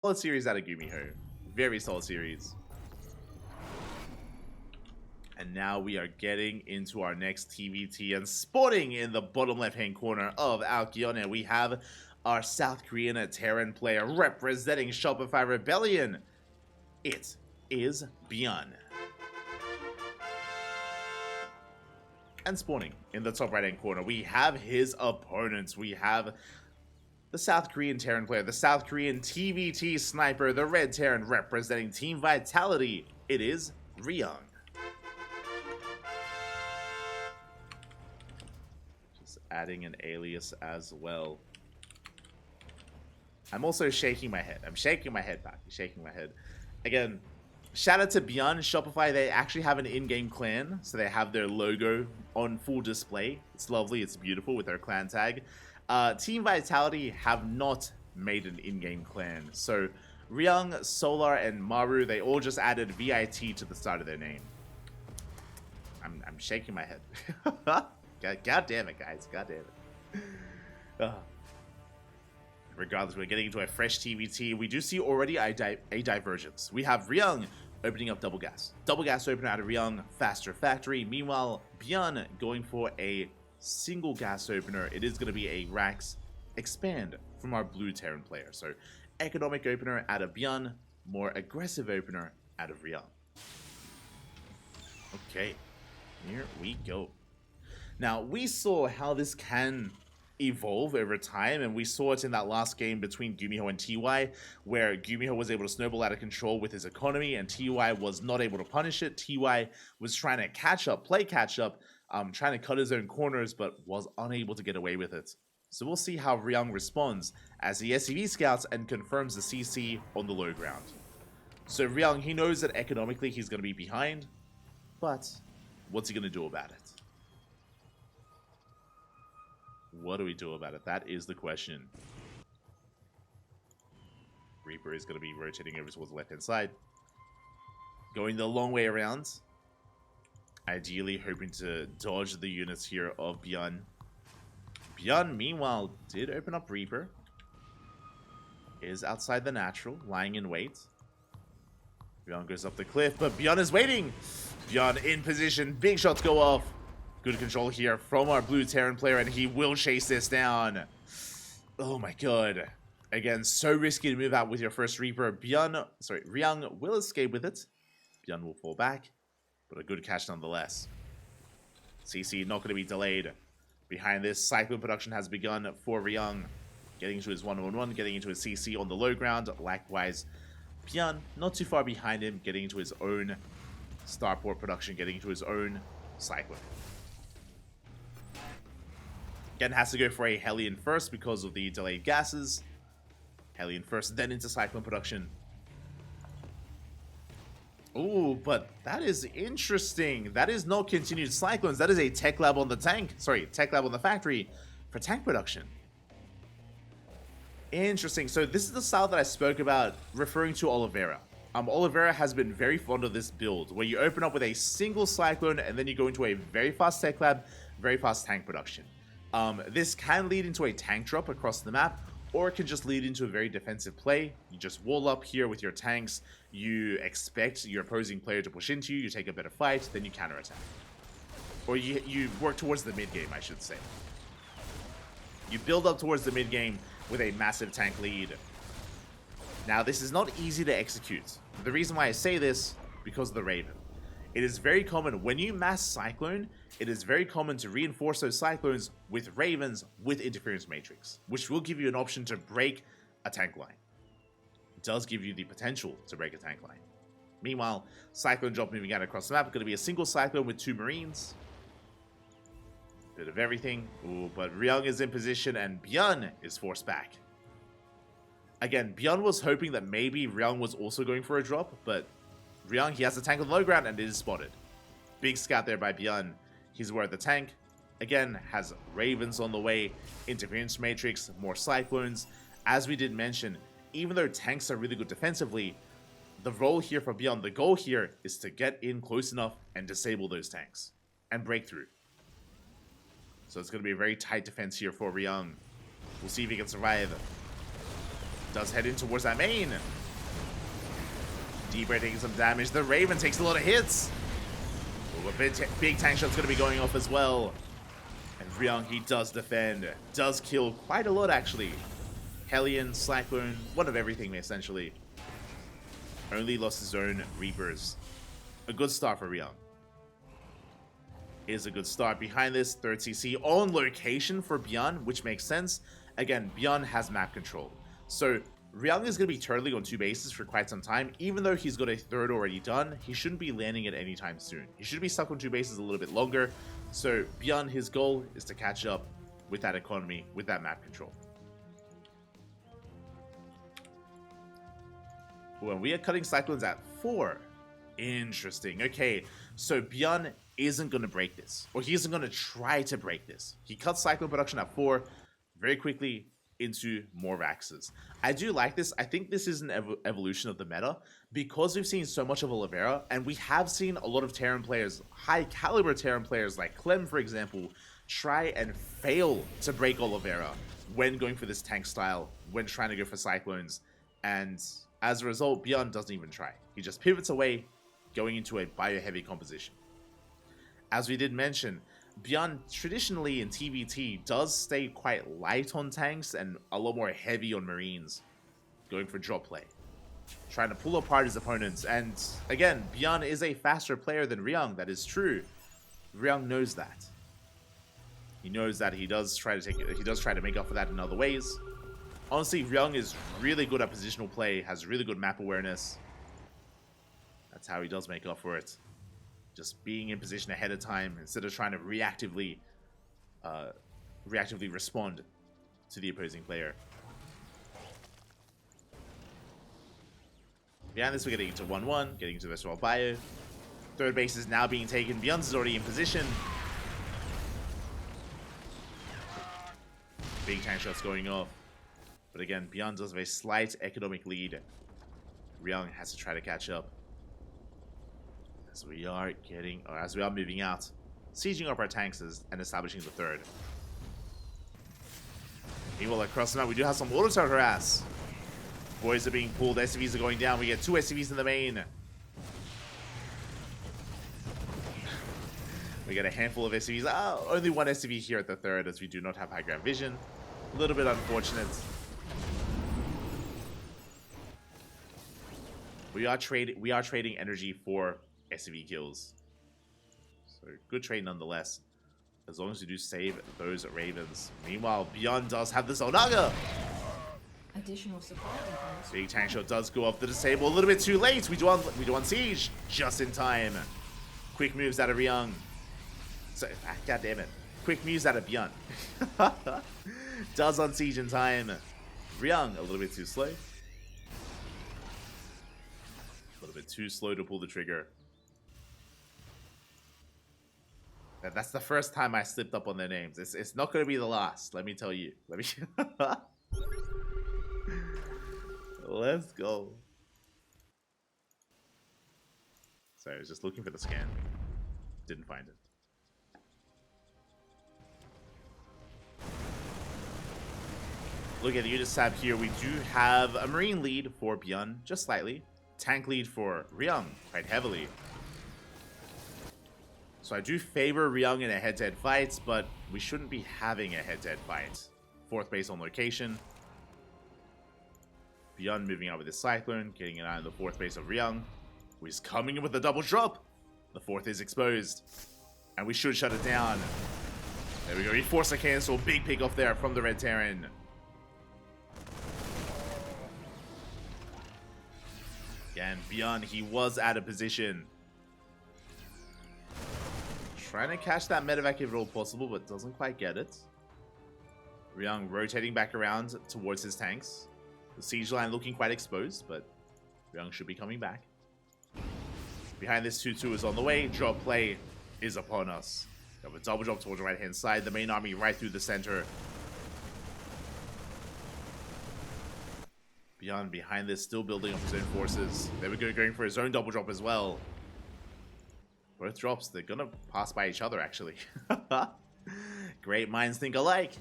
Solid series out of Gumiho. Very solid series. And now we are getting into our next TvT, and spotting in the bottom left-hand corner of our GSL, we have our South Korean Terran player representing Shopify Rebellion. It is ByuN. And spawning in the top right-hand corner, we have his opponents. We have the South Korean Terran player, the South Korean TvT sniper, the Red Terran representing Team Vitality. It is Ryung. Just adding an alias as well. I'm also shaking my head. I'm shaking my head back. Shaking my head. Again, shout out to ByuN. Shopify, they actually have an in-game clan, so they have their logo on full display. It's lovely. It's beautiful with their clan tag. Team Vitality have not made an in-game clan. So Ryung, Solar, and Maru, they all just added VIT to the start of their name. I'm shaking my head. God damn it, guys. God damn it. Regardless, we're getting into a fresh TvT. We do see already a divergence. We have Ryung opening up double gas. Double gas opener out of Ryung, faster factory. Meanwhile, ByuN going for a single gas opener. It is going to be a Rax expand from our blue Terran player. So economic opener out of ByuN, more aggressive opener out of Ryung. Okay, here we go. Now, we saw how this can evolve over time, and we saw it in that last game between Gumiho and TY, where Gumiho was able to snowball out of control with his economy, and TY was not able to punish it. TY was trying to catch up, play catch up, trying to cut his own corners, but was unable to get away with it. So we'll see how Ryung responds as he SCV scouts and confirms the CC on the low ground. So Ryung, he knows that economically he's going to be behind, but what's he going to do about it? What do we do about it? That is the question. Reaper is going to be rotating over towards the left-hand side. Going the long way around. Ideally hoping to dodge the units here of ByuN. ByuN, meanwhile, did open up Reaper. Is outside the natural, lying in wait. ByuN goes up the cliff, but ByuN is waiting. ByuN in position. Big shots go off. Good control here from our blue Terran player, and he will chase this down. Oh my god. Again, so risky to move out with your first Reaper. Ryung will escape with it. ByuN will fall back, but a good catch nonetheless. CC not going to be delayed. Behind this, Cyclone production has begun for Ryung. Getting into his 1-on-1, getting into his CC on the low ground. Likewise, ByuN not too far behind him, getting into his own starport production, getting into his own Cyclone. Again, has to go for a Hellion first because of the delayed gases. Hellion first, then into Cyclone production. Ooh, but that is interesting. That is not continued Cyclones. That is a tech lab on the tank. Sorry, tech lab on the factory for tank production. Interesting. So this is the style that I spoke about referring to Oliveira. Oliveira has been very fond of this build, where you open up with a single Cyclone and then you go into a very fast tech lab, very fast tank production. This can lead into a tank drop across the map, or it can just lead into a very defensive play. You just wall up here with your tanks, you expect your opposing player to push into you, you take a better fight, then you counterattack. Or you work towards the mid game, I should say. You build up towards the mid game with a massive tank lead. Now, this is not easy to execute. The reason why I say this, because of the Raven. It is very common, when you mass Cyclone, it is very common to reinforce those Cyclones with Ravens with Interference Matrix, which will give you an option to break a tank line. It does give you the potential to break a tank line. Meanwhile, Cyclone drop moving out across the map, going to be a single Cyclone with 2 Marines. Bit of everything. Ooh, but Ryung is in position and ByuN is forced back. Again, ByuN was hoping that maybe Ryung was also going for a drop, but Ryung, he has the tank on the low ground and it is spotted. Big scout there by ByuN. He's aware of the tank. Again, has Ravens on the way, Interference Matrix, more Cyclones. As we did mention, even though tanks are really good defensively, the role here for ByuN, the goal here is to get in close enough and disable those tanks and break through. So it's going to be a very tight defense here for Ryung. We'll see if he can survive. Does head in towards that main. Deeper taking some damage. The Raven takes a lot of hits. Ooh, a big tank shot's going to be going off as well. And Ryung, he does defend. Does kill quite a lot, actually. Hellion, Cyclone, one of everything, essentially. Only lost his own Reapers. A good start for Ryung. Is a good start. Behind this, 3rd CC on location for ByuN, which makes sense. Again, ByuN has map control. So Ryung is going to be turtling on 2 bases for quite some time. Even though he's got a 3rd already done, he shouldn't be landing it anytime soon. He should be stuck on 2 bases a little bit longer. So ByuN, his goal is to catch up with that economy, with that map control. Well, we are cutting Cyclones at 4. Interesting. Okay, so ByuN isn't going to break this. Or he isn't going to try to break this. He cuts Cyclone production at 4 very quickly into more Vaxes. I do like this. I think this is an evolution of the meta. Because we've seen so much of Oliveira, and we have seen a lot of Terran players, high caliber Terran players like Clem, for example, try and fail to break Oliveira when going for this tank style, when trying to go for Cyclones. And as a result, ByuN doesn't even try. He just pivots away, going into a bio-heavy composition. As we did mention, ByuN traditionally in TvT does stay quite light on tanks and a lot more heavy on Marines, going for drop play, trying to pull apart his opponents. And again, ByuN is a faster player than Ryung, that is true. Ryung knows that. He knows that he does try to make up for that in other ways. Honestly, Ryung is really good at positional play, has really good map awareness. That's how he does make up for it. Just being in position ahead of time instead of trying to reactively respond to the opposing player. Behind this, we're getting into 1-1, getting into the Vesterwald Bio. 3rd base is now being taken. ByuN is already in position. Big tank shots going off. But again, ByuN does have a slight economic lead. Ryung has to try to catch up. As we are moving out, sieging up our tanks and establishing the 3rd. Meanwhile, across the map, we do have some auto turret harass. Boys are being pulled, SCVs are going down. We get 2 SCVs in the main. We get a handful of SCVs. Only 1 SCV here at the 3rd, as we do not have high ground vision. A little bit unfortunate. We are trading energy for SCV kills. So good trade nonetheless. As long as we do save those Ravens. Meanwhile, ByuN does have this Onaga. Additional support depots. Big tank shot does go off the disable a little bit too late. We do on siege just in time. Quick moves out of Ryung. So, God damn it. Quick moves out of ByuN. Does on siege in time. Ryung a little bit too slow. A little bit too slow to pull the trigger. That's the first time I slipped up on their names. It's not going to be the last, let me tell you. Let's go. Sorry, I was just looking for the scan. Didn't find it. Look at the unit tab here. We do have a Marine lead for ByuN, just slightly. Tank lead for Ryung, quite heavily. So I do favor Ryung in a head-to-head fight, but we shouldn't be having a head-to-head fight. 4th base on location. ByuN moving out with his Cyclone, getting an eye on the 4th base of Ryung, who is coming in with a double drop. The 4th is exposed, and we should shut it down. There we go, he forced a cancel. Big pick off there from the Red Terran. Again, ByuN, he was out of position. Trying to catch that medevac if at all possible, but doesn't quite get it. Ryung rotating back around towards his tanks. The siege line looking quite exposed, but Ryung should be coming back. Behind this, 2-2 is on the way. Drop play is upon us. We have a double drop towards the right-hand side. The main army right through the center. ByuN behind this, still building up his own forces. There we go, going for his own double drop as well. Both drops, they're gonna pass by each other, actually. Great minds think alike.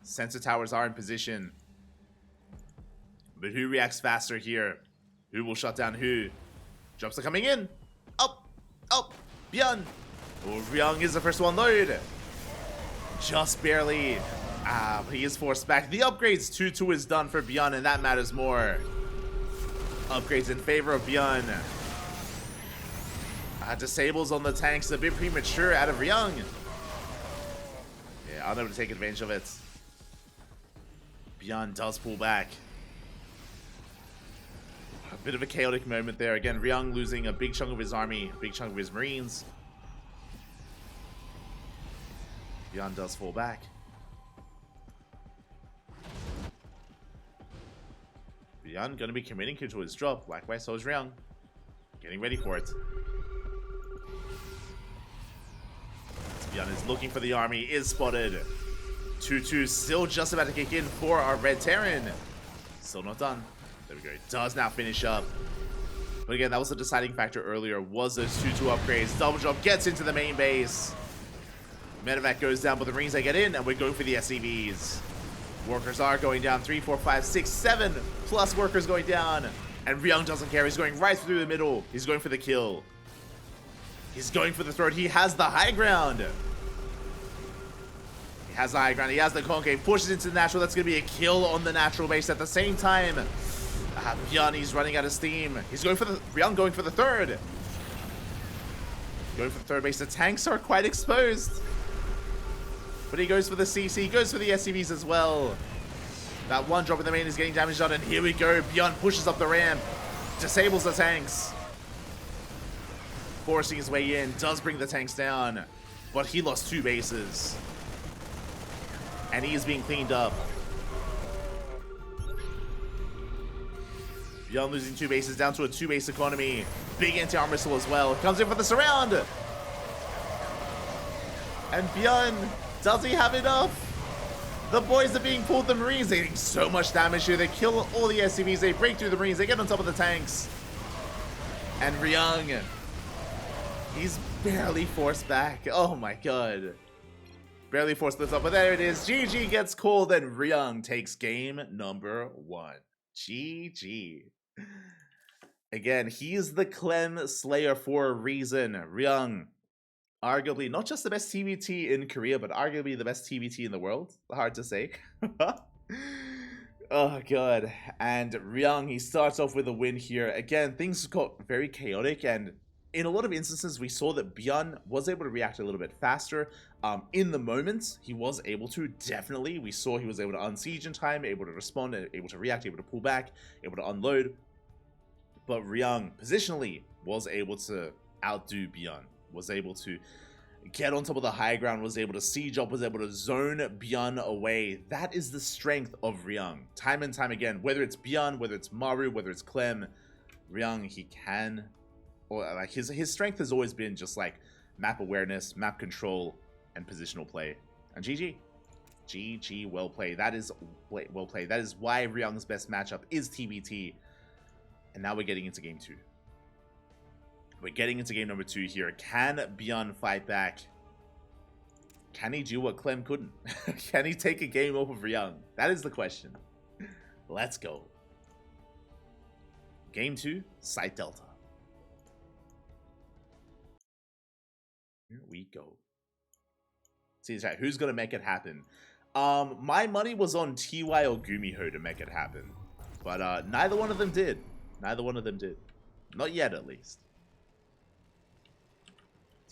Sensor towers are in position. But who reacts faster here? Who will shut down who? Drops are coming in. Up, up, ByuN. Oh, Ryung is the first one load. Just barely. But he is forced back. The upgrades 2-2 is done for ByuN, and that matters more. Upgrades in favor of ByuN. Disables on the tanks, a bit premature out of Ryung. Yeah, unable to take advantage of it. ByuN does pull back. A bit of a chaotic moment there. Again, Ryung losing a big chunk of his army, a big chunk of his marines. ByuN does fall back. ByuN going to be committing to his drop. Likewise, so is Ryung. Getting ready for it. ByuN is looking for the army, is spotted. 2-2 still just about to kick in for our Red Terran. Still not done. There we go. Does now finish up. But again, that was the deciding factor earlier, was those 2-2 upgrades. Double drop gets into the main base. Medevac goes down, but the Marines they get in, and we're going for the SCVs. Workers are going down. 3, 4, 5, 6, 7 plus workers going down. And Ryung doesn't care. He's going right through the middle. He's going for the kill. He's going for the throat. He has the high ground. He has the high ground. He has the concave. Pushes into the natural. That's going to be a kill on the natural base at the same time. ByuN, he's running out of steam. He's going for the... Ryung going for the third. Going for the third base. The tanks are quite exposed. But he goes for the CC. Goes for the SCVs as well. That one drop in the main is getting damage done. And here we go. ByuN pushes up the ramp. Disables the tanks. Forcing his way in. Does bring the tanks down. But he lost 2 bases. And he is being cleaned up. ByuN losing 2 bases down to a 2-base economy. Big anti-armor missile as well. Comes in for the surround. And ByuN, does he have enough? The boys are being pulled. The Marines, they're getting so much damage here. They kill all the SCVs. They break through the Marines. They get on top of the tanks. And Ryung, he's barely forced back. Oh my god. Barely forced this up, but there it is. GG gets called, and Ryung takes game number 1. GG. Again, he's the Clem Slayer for a reason. Ryung, arguably not just the best TvT in Korea, but arguably the best TvT in the world. Hard to say. Oh god. And Ryung, he starts off with a win here. Again, things got very chaotic, and in a lot of instances, we saw that ByuN was able to react a little bit faster. In the moment, he was able to, definitely. We saw he was able to unsiege in time, able to respond, able to react, able to pull back, able to unload. But Ryung, positionally, was able to outdo ByuN, was able to get on top of the high ground, was able to siege up, was able to zone ByuN away. That is the strength of Ryung. Time and time again, whether it's ByuN, whether it's Maru, whether it's Clem, Ryung, he can... Or like his strength has always been just like map awareness, map control, and positional play. And GG, well played. That is well played. That is why Ryung's best matchup is TvT. And now we're getting into game 2. We're getting into game number 2 here. Can ByuN fight back? Can he do what Clem couldn't? Can he take a game off of Ryung? That is the question. Let's go. Game 2, Site Delta. Here we go. See, who's gonna make it happen? My money was on TY or Gumiho to make it happen, but neither one of them did. Neither one of them did. Not yet, at least.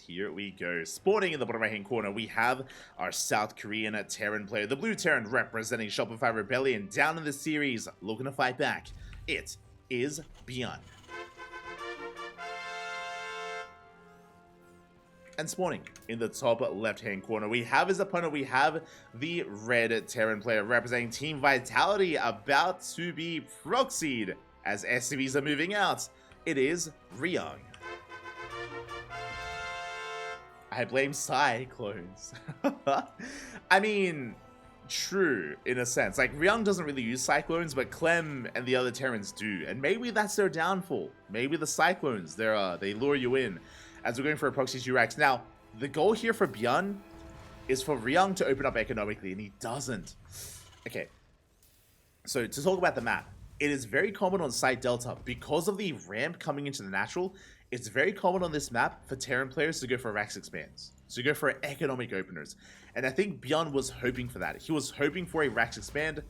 Here we go. Spawning in the bottom right-hand corner, we have our South Korean Terran player, the Blue Terran representing Shopify Rebellion, down in the series, looking to fight back. It is ByuN. And spawning in the top left-hand corner, we have his opponent. We have the Red Terran player representing Team Vitality, about to be proxied as SCVs are moving out. It is Ryung. I blame Cyclones. I mean, true in a sense. Like, Ryung doesn't really use Cyclones, but Clem and the other Terrans do. And maybe that's their downfall. Maybe the Cyclones, they lure you in. As we're going for a proxy Jurax. Now, the goal here for ByuN is for Ryung to open up economically, and he doesn't. Okay. So, to talk about the map. it is very common on side delta because of the ramp coming into the natural. It's very common on this map for Terran players to go for Rax expands, to go for economic openers. And I think ByuN was hoping for that. He was hoping for a Rax expand,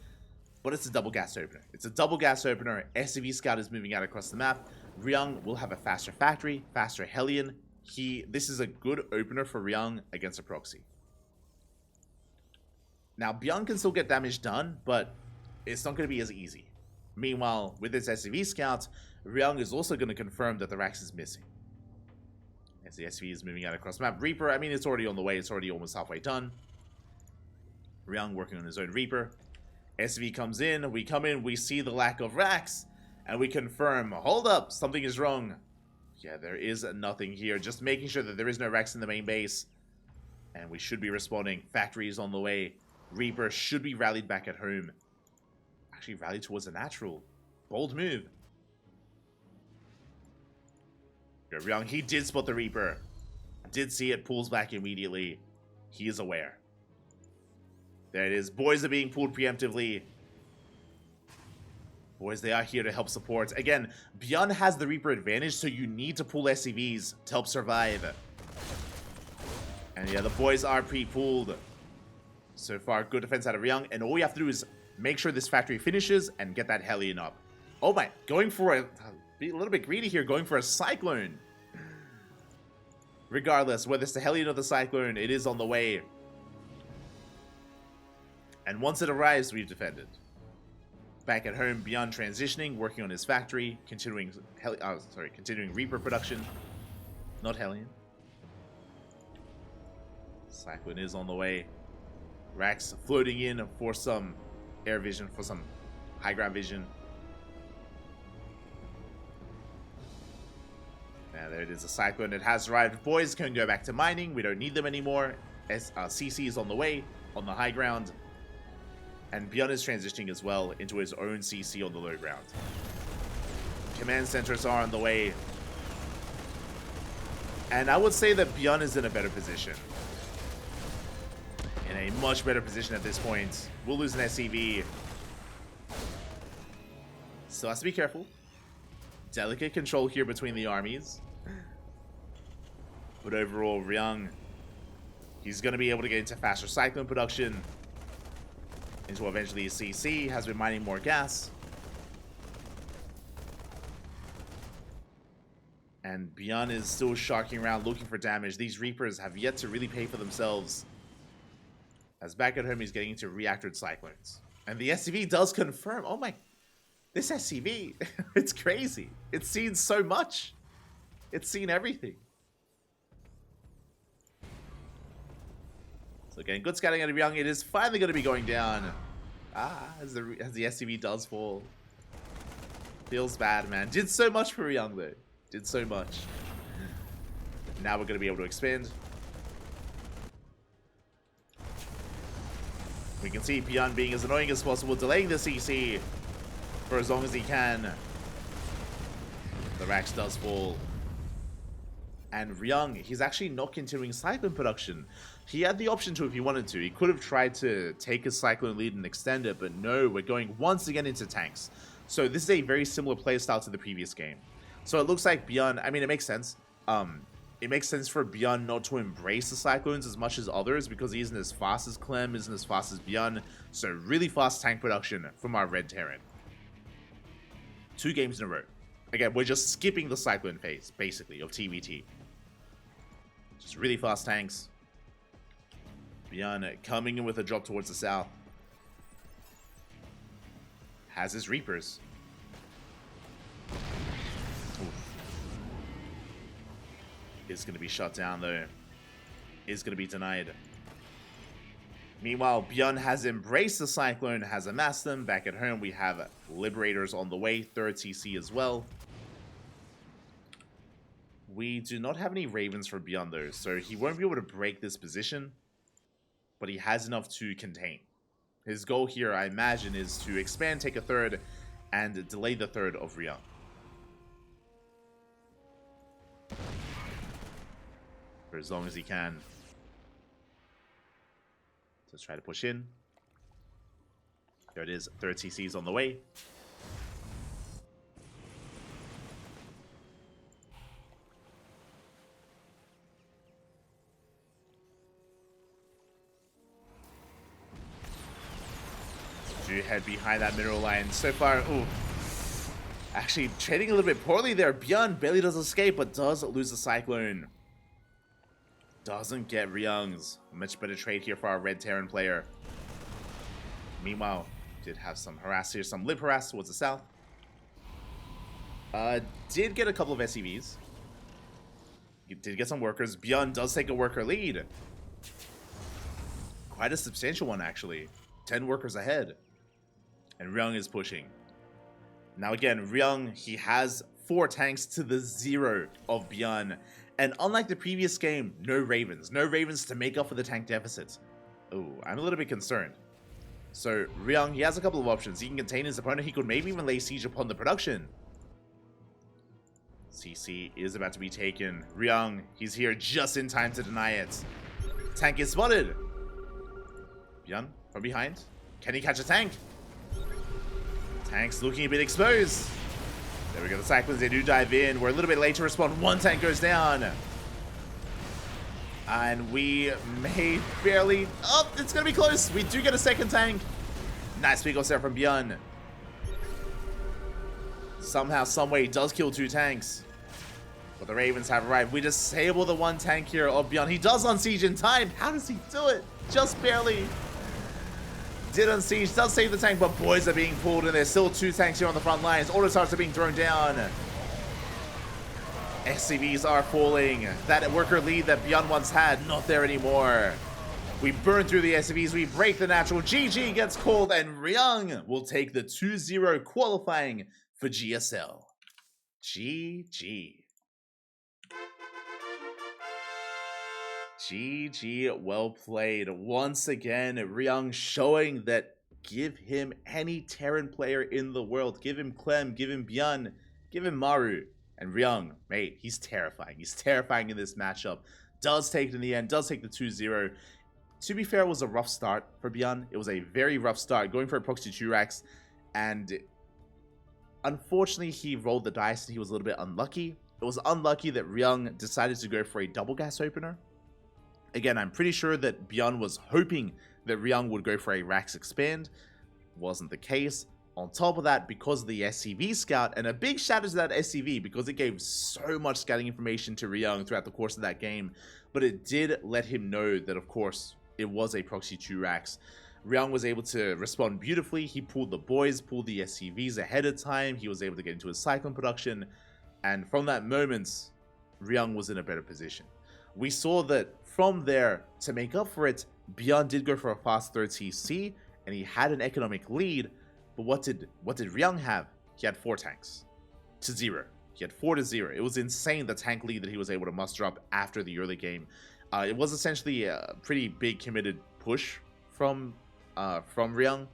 but it's a double gas opener. It's a double gas opener. SCV Scout is moving out across the map. Ryung will have a faster factory, faster Hellion. This is a good opener for Ryung against a proxy. Now, ByuN can still get damage done, but it's not going to be as easy. Meanwhile, with this SCV Scout, Ryung is also going to confirm that the Rax is missing. As the SCV is moving out across the map. Reaper, I mean, it's already on the way. It's already almost halfway done. Ryung working on his own Reaper. SCV comes in. We come in. We see the lack of Rax. And we confirm, hold up, something is wrong. Yeah, there is nothing here. Just making sure that there is no Rax in the main base. And we should be responding. Factory is on the way. Reaper should be rallied back at home. Actually rallied towards a natural. Bold move. Ryung, he did spot the Reaper. Did see it, pulls back immediately. He is aware. There it is. Boys are being pulled preemptively. Boys, they are here to help support. Again, ByuN has the Reaper advantage, so you need to pull SCVs to help survive. And yeah, the boys are pre-pulled. So far, good defense out of Ryung, and all we have to do is make sure this factory finishes and get that Hellion up. Oh my, going for a little bit greedy here, going for a Cyclone. Regardless, whether it's the Hellion or the Cyclone, it is on the way. And once it arrives, we've defended. Back at home, ByuN transitioning, working on his factory, continuing Reaper production. Not Hellion. Cyclone is on the way. Rax floating in for some air vision, for some high ground vision. Now there it is, a Cyclone. It has arrived. Boys can go back to mining. We don't need them anymore. CC is on the way, on the high ground. And ByuN is transitioning as well into his own CC on the low ground. Command centers are on the way. And I would say that ByuN is in a better position. In a much better position at this point. We'll lose an SCV. Still has to be careful. Delicate control here between the armies. But overall, Ryung, he's going to be able to get into faster Cyclone production. Into eventually a CC. Has been mining more gas. And ByuN is still sharking around looking for damage. These Reapers have yet to really pay for themselves. As back at home, he's getting into reactored Cyclones. And the SCV does confirm. Oh my. This SCV. It's crazy. It's seen so much. It's seen everything. So again, good scouting out of Ryung. It is finally going to be going down. As the SCV does fall. Feels bad, man. Did so much for Ryung, though. Did so much. Now we're going to be able to expand. We can see ByuN being as annoying as possible, delaying the CC for as long as he can. The Rax does fall. And Ryung, he's actually not continuing Cyclone production. He had the option to if he wanted to. He could have tried to take his Cyclone lead and extend it, but no, we're going once again into tanks. So this is a very similar playstyle to the previous game. So it looks like ByuN, I mean, it makes sense. It makes sense for ByuN not to embrace the Cyclones as much as others because he isn't as fast as Clem, isn't as fast as ByuN. So really fast tank production from our Red Terran. 2 games in a row. Again, we're just skipping the Cyclone phase, basically, of TvT. Just really fast tanks. ByuN coming in with a drop towards the south. Has his Reapers. Is going to be shut down, though. Is going to be denied. Meanwhile, ByuN has embraced the Cyclone, has amassed them. Back at home, we have Liberators on the way. 3rd CC as well. We do not have any Ravens for ByuN, though, so he won't be able to break this position. But he has enough to contain. His goal here, I imagine, is to expand, take a 3rd, and delay the 3rd of Ryung. For as long as he can. Let's try to push in. There it is. 3rd CC is on the way. do head behind that mineral line. So far, ooh, actually trading a little bit poorly there. ByuN barely does escape, but does lose the Cyclone. Doesn't get Ryung's. Much better trade here for our red Terran player. Meanwhile, did have some harass here, some lip harass towards the south. Did get a couple of SCVs. Did get some workers. ByuN does take a worker lead. Quite a substantial one, actually. 10 workers ahead. And Ryung is pushing. Now again, Ryung, he has 4 tanks to the 0 of ByuN. And unlike the previous game, no Ravens. No Ravens to make up for the tank deficit. Oh, I'm a little bit concerned. So, Ryung, he has a couple of options. He can contain his opponent. He could maybe even lay siege upon the production. CC is about to be taken. Ryung, he's here just in time to deny it. Tank is spotted. ByuN from behind. Can he catch a tank? Tank's looking a bit exposed. There we go. The Cyclones, they do dive in. We're a little bit late to respond. 1 tank goes down. And we may barely... Oh, it's going to be close. We do get a second tank. Nice big there from ByuN. Somehow, someway, does kill 2 tanks. But the Ravens have arrived. We disable the 1 tank here of ByuN. He does unsiege in time. How does he do it? Just barely. Did unsiege, does save the tank, but boys are being pulled, and there's still 2 tanks here on the front lines. Auto starts are being thrown down. SCVs are falling. That worker lead that ByuN once had, not there anymore. We burn through the SCVs, we break the natural. GG gets called, and Ryung will take the 2-0 qualifying for GSL. GG. GG, well played. Once again, Ryung showing that give him any Terran player in the world. Give him Clem, give him ByuN, give him Maru. And Ryung, mate, he's terrifying. He's terrifying in this matchup. Does take it in the end, does take the 2-0. To be fair, it was a rough start for ByuN. It was a very rough start, going for a proxy 2 racks. And unfortunately, he rolled the dice and he was a little bit unlucky. It was unlucky that Ryung decided to go for a double gas opener. Again, I'm pretty sure that ByuN was hoping that Ryung would go for a Rax expand. Wasn't the case. On top of that, because of the SCV scout, and a big shout out to that SCV because it gave so much scouting information to Ryung throughout the course of that game, but it did let him know that, of course, it was a proxy 2 racks. Ryung was able to respond beautifully. He pulled the boys, pulled the SCVs ahead of time. He was able to get into his Cyclone production, and from that moment, Ryung was in a better position. We saw that from there, to make up for it, ByuN did go for a fast third TC, and he had an economic lead. But what did Ryung have? He had 4 tanks to 0. He had 4 to 0. It was insane, the tank lead that he was able to muster up after the early game. It was essentially a pretty big committed push from Ryung.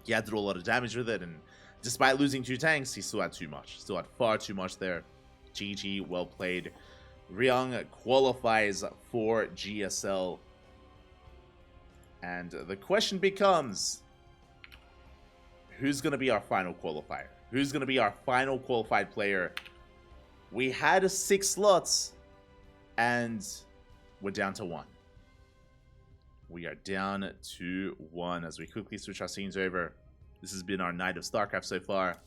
He had to do a lot of damage with it, and despite losing 2 tanks, he still had too much. Still had far too much there. GG, well played. Ryung qualifies for GSL. And the question becomes, who's going to be our final qualifier? Who's going to be our final qualified player? We had 6 slots, and we're down to 1. We are down to 1 as we quickly switch our scenes over. This has been our night of StarCraft so far.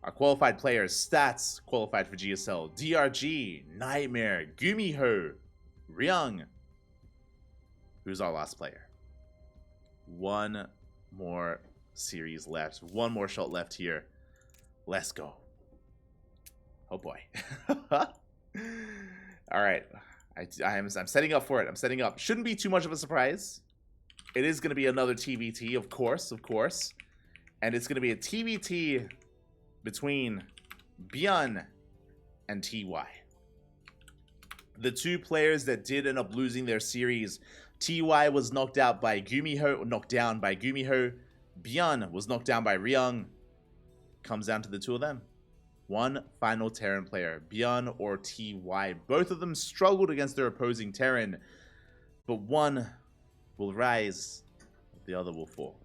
Our qualified players, stats, qualified for GSL. DRG, Nightmare, Gumiho, Ryung. Who's our last player? 1 more series left. 1 more shot left here. Let's go. Oh boy. Alright. I'm setting up for it. I'm setting up. Shouldn't be too much of a surprise. It is going to be another TvT, of course. And it's going to be a TvT between ByuN and TY. The 2 players that did end up losing their series. TY was knocked down by Gumiho. ByuN was knocked down by Ryung. Comes down to the 2 of them. 1 final Terran player, ByuN or TY. Both of them struggled against their opposing Terran, but one will rise, the other will fall.